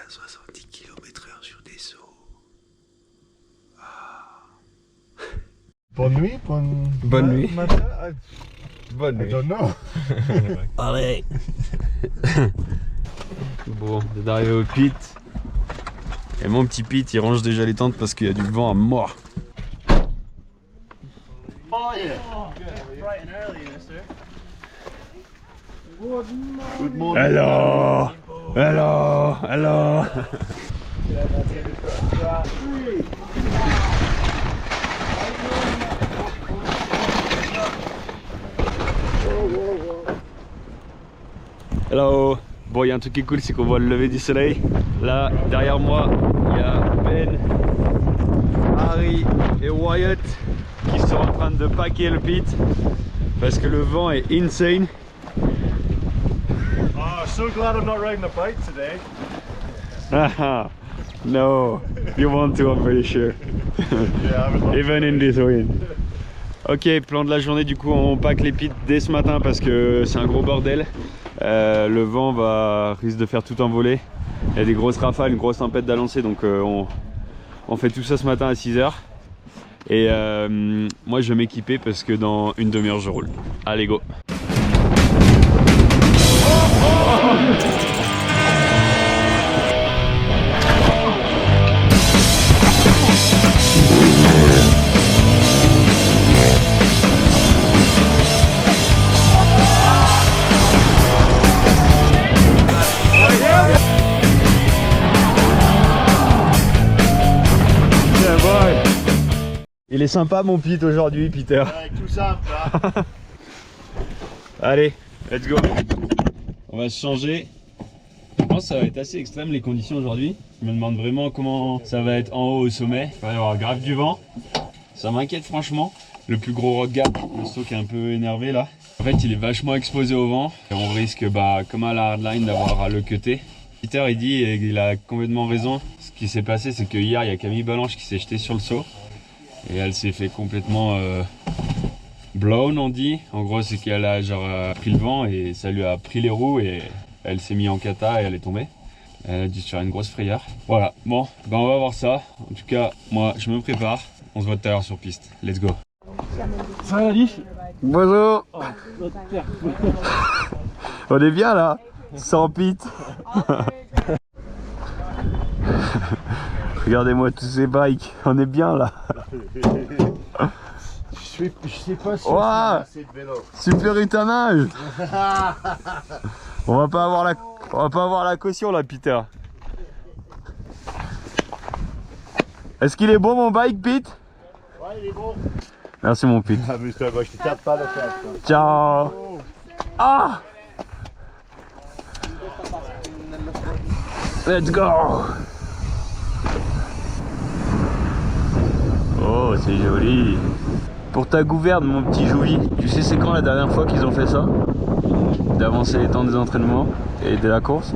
à 70 km/h sur des sauts. Bonne nuit, Bonne nuit. Matin. Bonne I nuit. don't know. Allez. Bon, on est arrivé au pit. Et mon petit pit, il range déjà les tentes parce qu'il y a du vent à mort. Oh yeah. Good morning. Hello. Hello. Hello. Hello. Bon, il y a un truc qui est cool, c'est qu'on voit le lever du soleil. Là, derrière moi, il y a Ben, Harry et Wyatt qui sont en train de packer le pit parce que le vent est insane. Oh, so glad I'm not riding a bike today. Haha, no, you want to, I'm pretty sure. Yeah, I would love Even in this wind. Ok, plan de la journée, du coup on pack les pits dès ce matin parce que c'est un gros bordel. Le vent risque de faire tout envoler. Il y a des grosses rafales, une grosse tempête d'alancée, donc on fait tout ça ce matin à 6 h. Et moi je vais m'équiper parce que dans une demi-heure je roule. Allez go. Il est sympa mon pit aujourd'hui, Peter. Avec tout ça, là. Allez, let's go. On va se changer. Je pense que ça va être assez extrême les conditions aujourd'hui. Je me demande vraiment comment ça va être en haut au sommet. Il va y avoir grave du vent. Ça m'inquiète franchement. Le plus gros road gap, le saut qui est un peu énervé là. En fait il est vachement exposé au vent. Et on risque comme à la hardline d'avoir à le cutter. Peter il dit, et il a complètement raison. Ce qui s'est passé c'est que hier il y a Camille Balanche qui s'est jetée sur le saut. Et elle s'est fait complètement blown on dit. En gros c'est qu'elle a pris le vent et ça lui a pris les roues et elle s'est mise en kata et elle est tombée. Elle a dû se faire une grosse frayeur. Voilà, bon, ben on va voir ça. En tout cas, moi je me prépare. On se voit tout à l'heure sur piste. Let's go. Ça va, Alice? Bonjour. On est bien là, sans pit. Regardez-moi tous ces bikes, on est bien là. Je sais pas si Wow. c'est assez de vélo. Super étonnage. On va pas avoir la caution là, Peter. Est-ce qu'il est bon mon bike, Pete? Ouais, il est bon. Merci mon Pete. Amuse-toi, moi je te tape pas le tête. Ciao. Ah. Let's go. Oh, c'est joli. Pour ta gouverne, mon petit Jouvi, tu sais c'est quand la dernière fois qu'ils ont fait ça? D'avancer les temps des entraînements et de la course?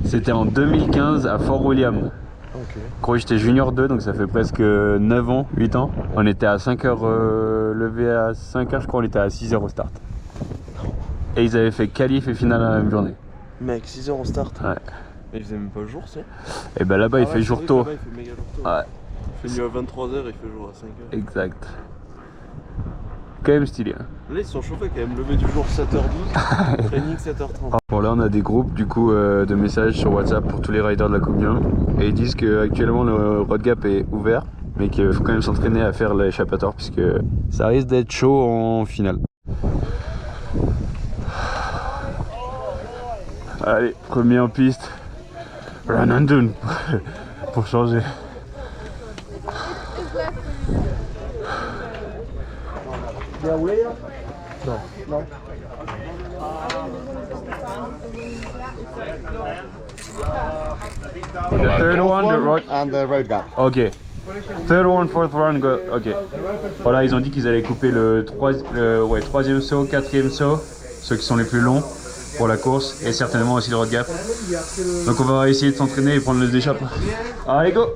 C'était en 2015 à Fort William. Gros, j'étais junior 2, donc ça fait presque 9 ans, 8 ans. On était à 5 h levé à 5 h, je crois on était à 6 h au start. Et ils avaient fait qualif et finale la même journée. Mec, 6 h on start. Ouais. Mais il faisait même pas jour, ça. Et ben là-bas il fait jour tôt. Là-bas, il fait méga jour tôt. Ouais. Il fait nuit à 23 h, il fait jour à 5 h. Exact. Quand même stylé. Hein. Là, ils se sont chauffés quand même. Levé du jour 7 h 12, training 7 h 30. Bon là on a des groupes du coup de messages sur WhatsApp pour tous les riders de la Coupe du Monde. Et ils disent que actuellement le road gap est ouvert, mais qu'il faut quand même s'entraîner à faire l'échappatoire puisque ça risque d'être chaud en finale. Allez, premier en piste. Run and done pour changer. The third one, the road and the road gap. Ok. Third one, fourth one, go. Ok. Voilà, ils ont dit qu'ils allaient couper le troisième saut, quatrième saut, ceux qui sont les plus longs pour la course, et certainement aussi le road gap. Donc on va essayer de s'entraîner et prendre le échappes. Allez, go!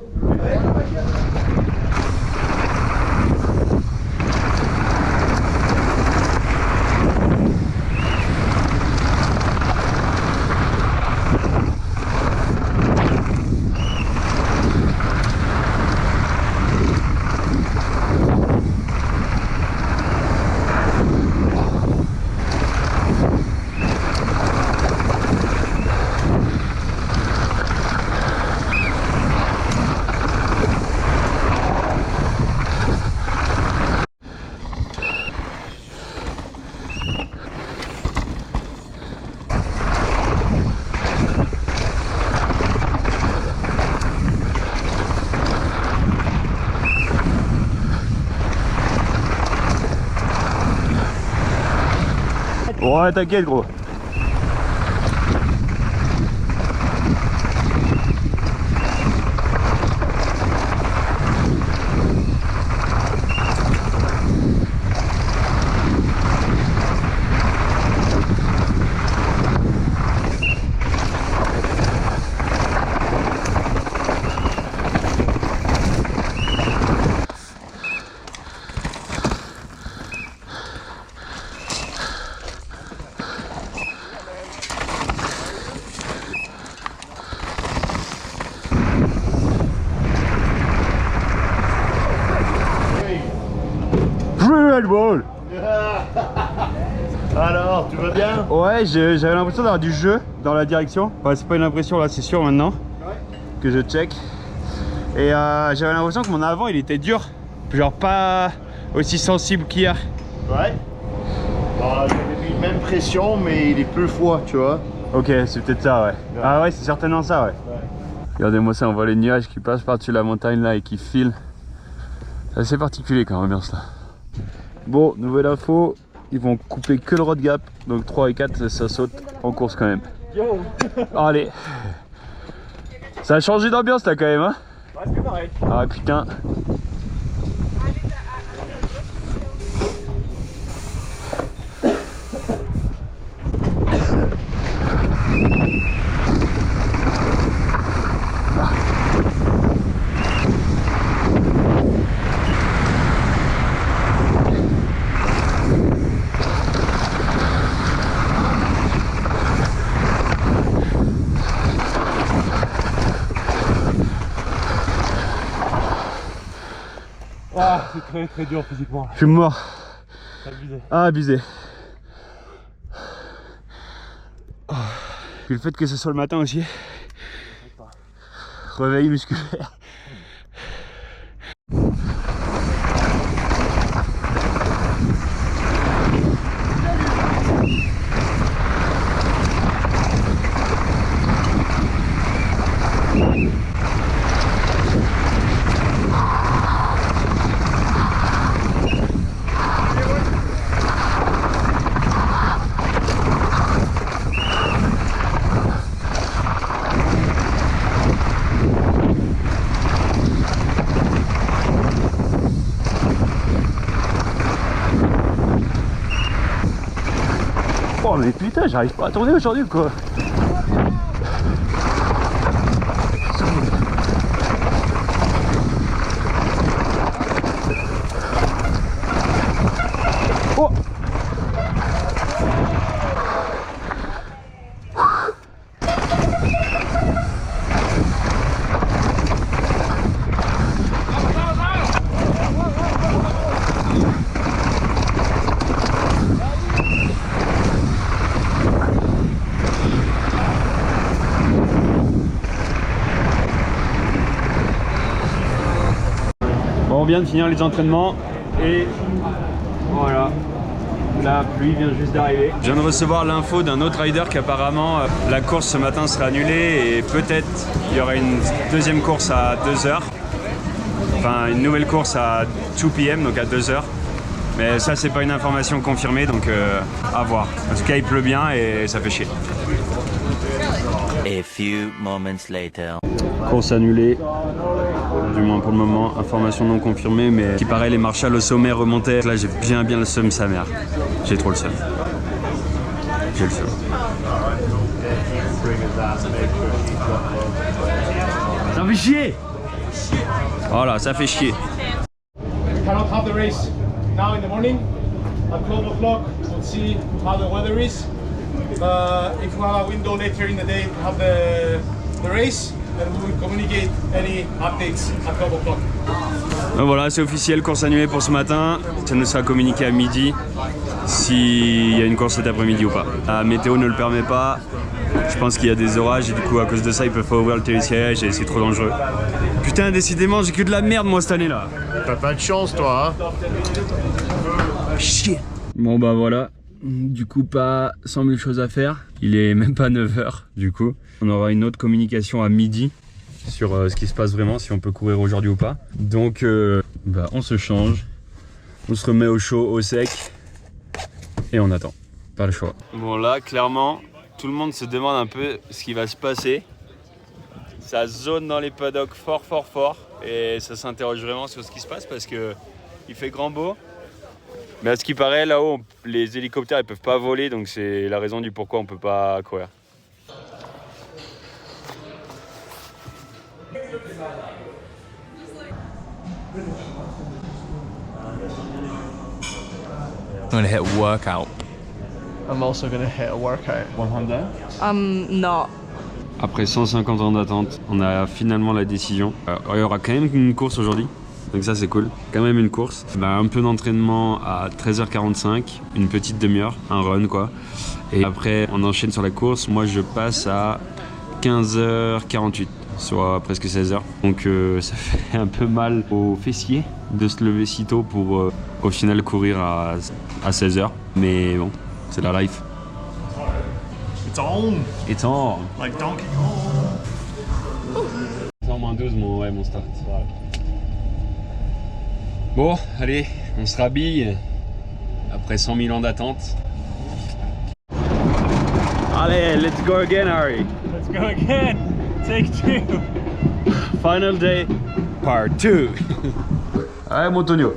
Ouais, t'inquiète gros. Ball. Alors, tu vas bien? Ouais, j'avais l'impression d'avoir du jeu dans la direction. Ouais, c'est pas une impression là, c'est sûr maintenant que je check. Et j'avais l'impression que mon avant il était dur, genre pas aussi sensible qu'hier. Ouais. Bah, j'avais mis même pression, mais il est plus froid, tu vois. Ok, c'est peut-être ça, ouais. Ah ouais, c'est certainement ça, ouais. Regardez-moi ça, on voit les nuages qui passent par-dessus la montagne là et qui filent. C'est assez particulier comme ambiance là. Bon, nouvelle info, ils vont couper que le road gap, donc 3 et 4 ça saute en course quand même. Yo. Allez. Ça a changé d'ambiance là quand même, hein. Ouais, c'est pareil. Ah putain. Ah, c'est très dur physiquement. Je suis mort. Abusé. Ah, abusé. Oh. Puis le fait que ce soit le matin aussi. Réveil musculaire. Oh mais putain, j'arrive pas à tourner aujourd'hui quoi. Oh. Bon, on vient de finir les entraînements et voilà, la pluie vient juste d'arriver. Je viens de recevoir l'info d'un autre rider qu'apparemment la course ce matin sera annulée et peut-être il y aura une deuxième course à 2h. Enfin une nouvelle course à 2 PM, donc à 2h. Mais ça c'est pas une information confirmée, donc à voir. En tout cas il pleut bien et ça fait chier. A few moments later. Course annulée, du moins pour le moment, information non confirmée, mais qui paraît les marshals au sommet remontaient. Là j'ai bien le seum sa mère. J'ai trop le seum. J'ai le seum. Ça fait chier. Voilà, ça fait chier. Cannot have the race now in the morning. At 12 o'clock, we'll see how the weather is. If we have a window later in the day to have the race, and we will communicate any updates at 12 o'clock. Voilà, c'est officiel, course annulée pour ce matin. Ça nous sera communiqué à midi s'il y a une course cet après-midi ou pas. La météo ne le permet pas. Je pense qu'il y a des orages et du coup à cause de ça ils peuvent pas ouvrir le télésiège et c'est trop dangereux. Putain, décidément j'ai que de la merde moi cette année là. T'as pas de chance, toi, hein? Chier. Bon bah voilà, du coup pas 100 000 choses à faire. Il est même pas 9h du coup. On aura une autre communication à midi sur ce qui se passe vraiment, si on peut courir aujourd'hui ou pas. Donc bah, on se change, on se remet au chaud, au sec et on attend. Pas le choix. Bon là clairement tout le monde se demande un peu ce qui va se passer. Ça zone dans les paddocks fort et ça s'interroge vraiment sur ce qui se passe parce que il fait grand beau. Mais à ce qui paraît là-haut les hélicoptères ils peuvent pas voler donc c'est la raison du pourquoi on peut pas courir. I'm gonna hit workout. I'm also gonna hit a workout. 100? No. Après 150 ans d'attente, on a finalement la décision. Il y aura quand même une course aujourd'hui, donc ça c'est cool. Quand même une course. Un peu d'entraînement à 13h45, une petite demi-heure, un run quoi. Et après on enchaîne sur la course. Moi je passe à 15h48, soit presque 16h. Donc ça fait un peu mal aux fessiers de se lever si tôt pour au final courir à 16h. Mais bon, c'est la life. It's on! It's on! Like Donkey Kong! C'est en moins 12 mon start. Bon, allez, on se rhabille après 100 000 ans d'attente. Allez, let's go again, Harry. Let's go again. Take 2. Final day, part 2. Allez, mon Tonio.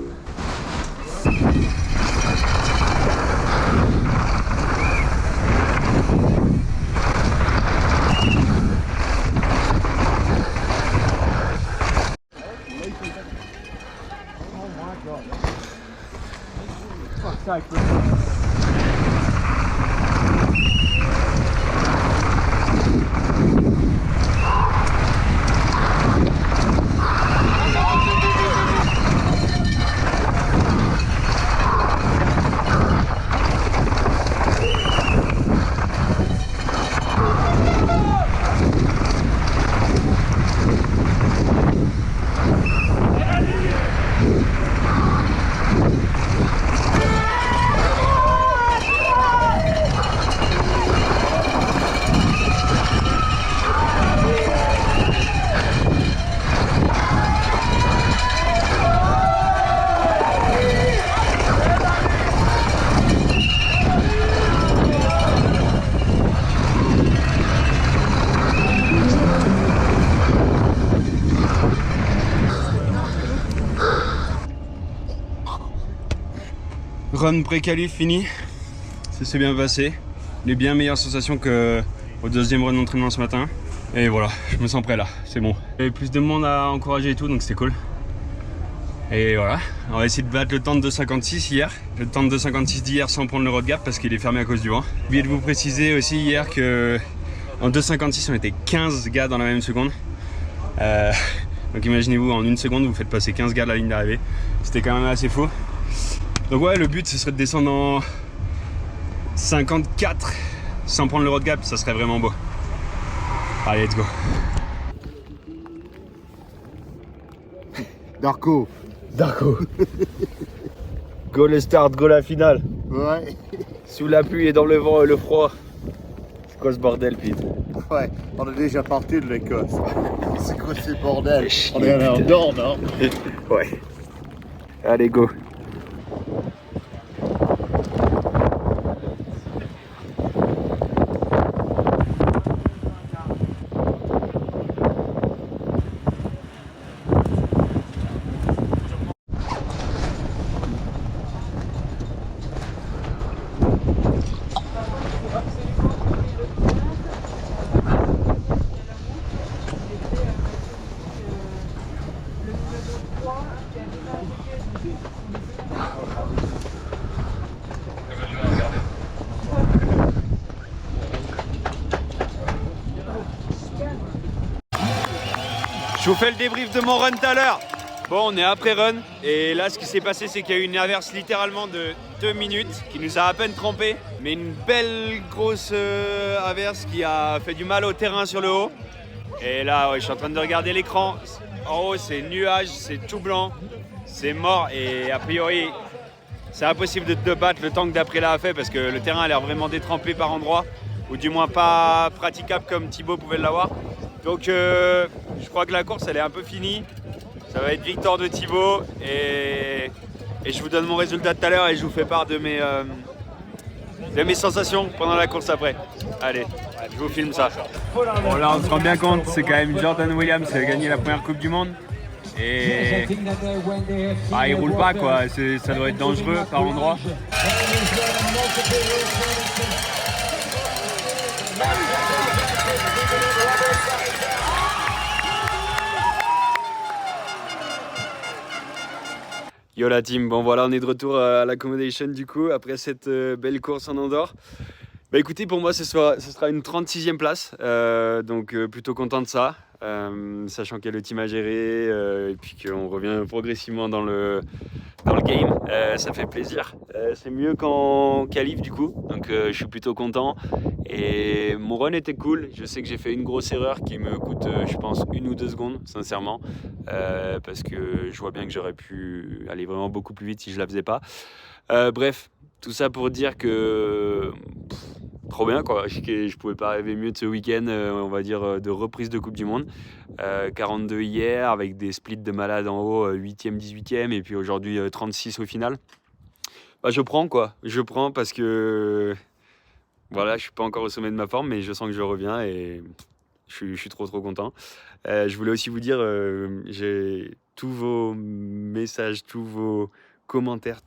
Run pré-qualif fini, ça s'est bien passé. Les bien meilleures sensations qu'au deuxième run d'entraînement ce matin. Et voilà, je me sens prêt là, c'est bon. Il y avait plus de monde à encourager et tout, donc c'était cool. Et voilà, on va essayer de battre le temps de 2,56 hier. Le temps de 2,56 d'hier sans prendre le road gap parce qu'il est fermé à cause du vent. J'ai oublié de vous préciser aussi hier que en 2,56 on était 15 gars dans la même seconde. Donc imaginez-vous, en une seconde vous faites passer 15 gars à la ligne d'arrivée. C'était quand même assez fou. Donc ouais, le but ce serait de descendre en 54 sans prendre le road gap, ça serait vraiment beau. Allez, let's go. Darko! Go le start, go la finale. Ouais, Sous la pluie et dans le vent et le froid. C'est quoi ce bordel, Pete? ouais, on est déjà parti de l'Écosse. C'est quoi ces bordels? Chier, On est allé en putain. dehors, non? Ouais. Allez, go. Je vous fais le débrief de mon run tout à l'heure. Bon, on est après run et là ce qui s'est passé c'est qu'il y a eu une averse littéralement de 2 minutes qui nous a à peine trempé, mais une belle grosse averse qui a fait du mal au terrain sur le haut. Et là ouais, je suis en train de regarder l'écran, en haut c'est nuage, c'est tout blanc, c'est mort et a priori c'est impossible de te battre le temps que d'après là a fait parce que le terrain a l'air vraiment détrempé par endroits, ou du moins pas praticable comme Thibaut pouvait l'avoir. Donc je crois que la course elle est un peu finie. Ça va être victoire de Thibaut et je vous donne mon résultat tout à l'heure et je vous fais part de mes sensations pendant la course après. Allez, je vous filme ça. Bon là on se rend bien compte, c'est quand même Jordan Williams qui a gagné la première Coupe du Monde. Et il roule pas quoi, ça doit être dangereux par endroits. Yo la team, bon voilà on est de retour à l'accommodation du coup après cette belle course en Andorre. Bah écoutez pour moi ce sera une 36e place, donc plutôt content de ça, sachant qu'il y a le team à gérer et puis qu'on revient progressivement dans le game, ça fait plaisir. C'est mieux qu'en qualif du coup, donc je suis plutôt content et mon run était cool. Je sais que j'ai fait une grosse erreur qui me coûte je pense 1 ou 2 secondes sincèrement, parce que je vois bien que j'aurais pu aller vraiment beaucoup plus vite si je la faisais pas. Bref, tout ça pour dire que trop bien quoi, je pouvais pas rêver mieux de ce week-end, on va dire de reprise de Coupe du Monde. 42 hier avec des splits de malades en haut, 8e, 18e et puis aujourd'hui 36 au final. Bah, je prends parce que voilà, je suis pas encore au sommet de ma forme mais je sens que je reviens et je suis trop content. Je voulais aussi vous dire, j'ai tous vos messages, tous vos commentaires,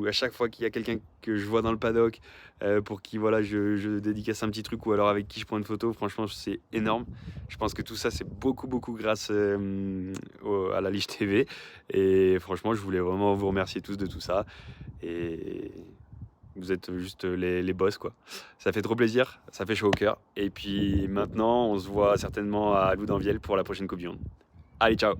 à chaque fois qu'il y a quelqu'un que je vois dans le paddock pour qui voilà, je dédicace un petit truc ou alors avec qui je prends une photo, franchement c'est énorme. Je pense que tout ça c'est beaucoup grâce à la Lige TV et franchement je voulais vraiment vous remercier tous de tout ça et vous êtes juste les boss quoi. Ça fait trop plaisir, ça fait chaud au cœur et puis maintenant on se voit certainement à Loudanviel pour la prochaine Coupe du Monde. Allez ciao.